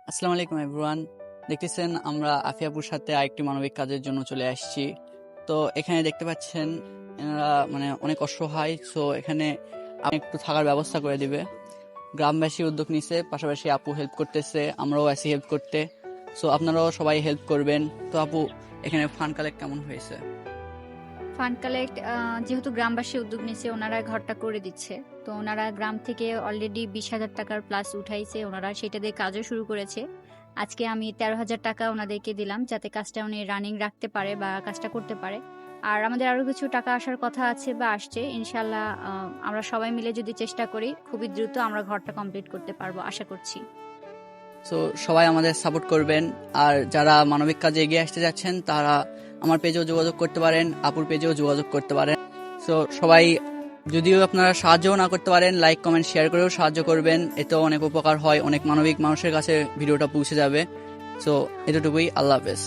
আসসালামু আলাইকুম এভরিওয়ান। দেখতেছেন আমরা আফিয়াপুর সাথে আরেকটি মানবিক কাজের জন্য চলে আসছি। তো এখানে দেখতে পাচ্ছেন এনারা মানে অনেক অসহায়। সো এখানে আপনি একটু থাকার ব্যবস্থা করে দিবে। গ্রামবাসী উদ্যোগ নিছে, পাশাপাশি আপু হেল্প করতেছে, আমরাও আসি হেল্প করতে। সো আপনারাও সবাই হেল্প করবেন। তো আপু, এখানে ফান্ড কালেক্ট কেমন হয়েছে? ফান্ড কালেক্ট যেহেতু গ্রামবাসী উদ্যোগ নিচ্ছে, ওনারা ঘরটা করে দিচ্ছে। তো ওনারা গ্রাম থেকে অলরেডি 20,000 টাকার প্লাস উঠাইছে, ওনারা সেটা দিয়ে কাজও শুরু করেছে। আজকে আমি 13,000 টাকা ওনাদেরকে দিলাম, যাতে কাজটা উনি রানিং রাখতে পারে বা কাজটা করতে পারে। আর আমাদের আরো কিছু টাকা আসার কথা আছে বা আসছে ইনশাল্লাহ। আমরা সবাই মিলে যদি চেষ্টা করি, খুবই দ্রুত আমরা ঘরটা কমপ্লিট করতে পারবো আশা করছি। সো সবাই আমাদের সাপোর্ট করবেন। আর যারা মানবিক কাজে এগিয়ে আসতে যাচ্ছেন তারা আমার পেজেও যোগাযোগ করতে পারেন, আপুর পেজেও যোগাযোগ করতে পারেন। সো সবাই, যদিও আপনারা সাহায্যও না করতে পারেন, লাইক কমেন্ট শেয়ার করেও সাহায্য করবেন, এতেও অনেক উপকার হয়, অনেক মানবিক মানুষের কাছে ভিডিওটা পৌঁছে যাবে। সো এতটুকুই, আল্লাহ হাফেজ।